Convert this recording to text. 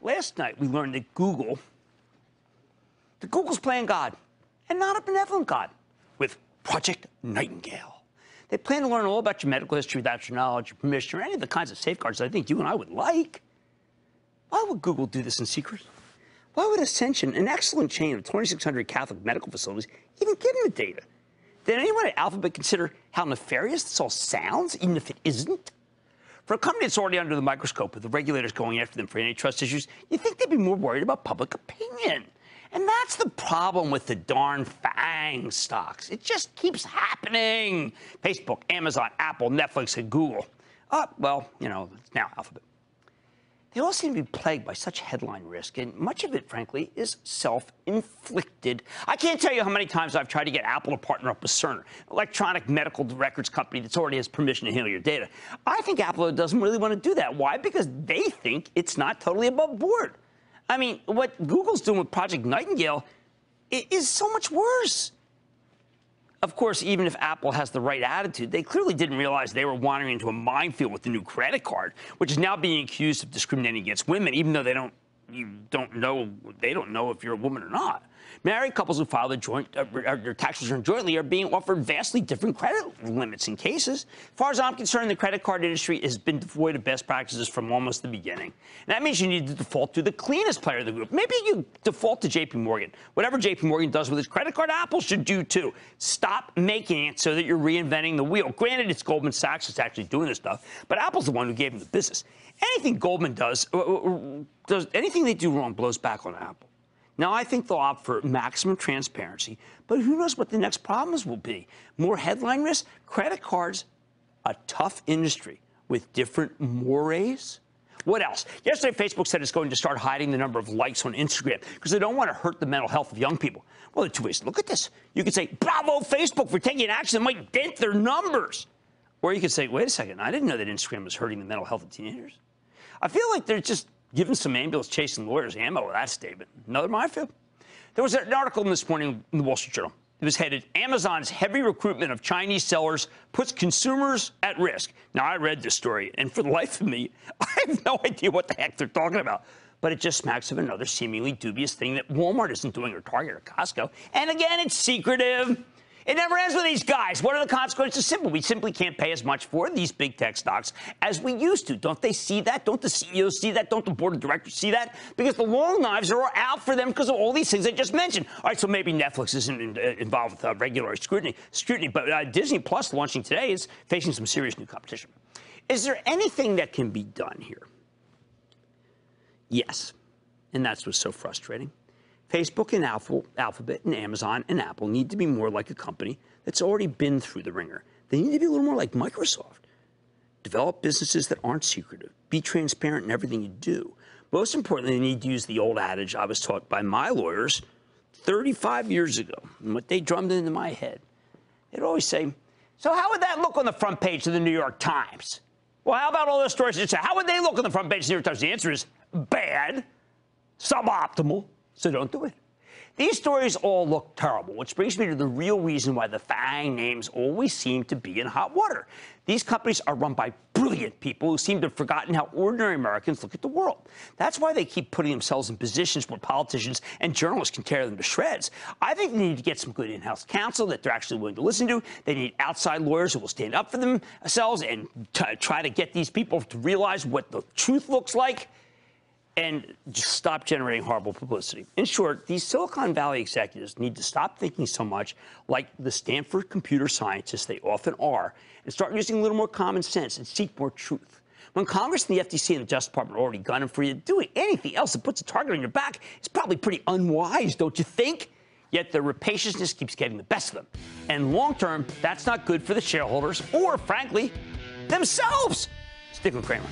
Last night, we learned that Google's playing God, and not a benevolent God, with Project Nightingale. They plan to learn all about your medical history without your knowledge, your permission, or any of the kinds of safeguards I think you and I would like. Why would Google do this in secret? Why would Ascension, an excellent chain of 2,600 Catholic medical facilities, even give them the data? Did anyone at Alphabet consider how nefarious this all sounds, even if it isn't? For a company that's already under the microscope with the regulators going after them for antitrust issues, you'd think they'd be more worried about public opinion. And that's the problem with the darn FAANG stocks. It just keeps happening. Facebook, Amazon, Apple, Netflix, and Google. Well, it's now Alphabet. They all seem to be plagued by such headline risk, and much of it, frankly, is self-inflicted. I can't tell you how many times I've tried to get Apple to partner up with Cerner, an electronic medical records company that already has permission to handle your data. I think Apple doesn't really want to do that. Why? Because they think it's not totally above board. I mean, what Google's doing with Project Nightingale is so much worse. Of course, even if Apple has the right attitude, they clearly didn't realize they were wandering into a minefield with the new credit card, which is now being accused of discriminating against women, even though they don't know if you're a woman or not. Married couples who file their tax return jointly are being offered vastly different credit limits in cases. As far as I'm concerned, the credit card industry has been devoid of best practices from almost the beginning. And that means you need to default to the cleanest player of the group. Maybe you default to J.P. Morgan. Whatever J.P. Morgan does with its credit card, Apple should do too. Stop making it so that you're reinventing the wheel. Granted, it's Goldman Sachs that's actually doing this stuff, but Apple's the one who gave them the business. Anything Goldman does anything they do wrong blows back on Apple. Now, I think they'll opt for maximum transparency, but who knows what the next problems will be? More headline risk? Credit cards, a tough industry with different mores. What else? Yesterday, Facebook said it's going to start hiding the number of likes on Instagram because they don't want to hurt the mental health of young people. Well, there are two ways to look at this. You could say, bravo, Facebook, for taking action that might dent their numbers. Or you could say, wait a second, I didn't know that Instagram was hurting the mental health of teenagers. I feel like they're just giving some ambulance-chasing lawyers ammo with that statement. Another minefield. There was an article this morning in the Wall Street Journal. It was headed, Amazon's heavy recruitment of Chinese sellers puts consumers at risk. Now, I read this story, and for the life of me, I have no idea what the heck they're talking about. But it just smacks of another seemingly dubious thing that Walmart isn't doing, or Target, or Costco. And again, it's secretive. It never ends with these guys. What are the consequences? Simple. We simply can't pay as much for these big tech stocks as we used to. Don't they see that? Don't the CEOs see that? Don't the board of directors see that? Because the long knives are out for them because of all these things I just mentioned. All right, so maybe Netflix isn't involved with regular scrutiny, but Disney Plus launching today is facing some serious new competition. Is there anything that can be done here? Yes, and that's what's so frustrating. Facebook and Alphabet and Amazon and Apple need to be more like a company that's already been through the ringer. They need to be a little more like Microsoft. Develop businesses that aren't secretive. Be transparent in everything you do. Most importantly, they need to use the old adage I was taught by my lawyers 35 years ago, and what they drummed into my head. They'd always say, so how would that look on the front page of the New York Times? Well, how about all those stories that say, how would they look on the front page of the New York Times? The answer is bad, suboptimal. So don't do it. These stories all look terrible, which brings me to the real reason why the FAANG names always seem to be in hot water. These companies are run by brilliant people who seem to have forgotten how ordinary Americans look at the world. That's why they keep putting themselves in positions where politicians and journalists can tear them to shreds. I think they need to get some good in-house counsel that they're actually willing to listen to. They need outside lawyers who will stand up for themselves and try to get these people to realize what the truth looks like. And just stop generating horrible publicity. In short, these Silicon Valley executives need to stop thinking so much like the Stanford computer scientists they often are and start using a little more common sense and seek more truth. When Congress and the FTC and the Justice Department are already gunning for you, doing anything else that puts a target on your back is probably pretty unwise, don't you think? Yet their rapaciousness keeps getting the best of them. And long term, that's not good for the shareholders or, frankly, themselves. Stick with Cramer.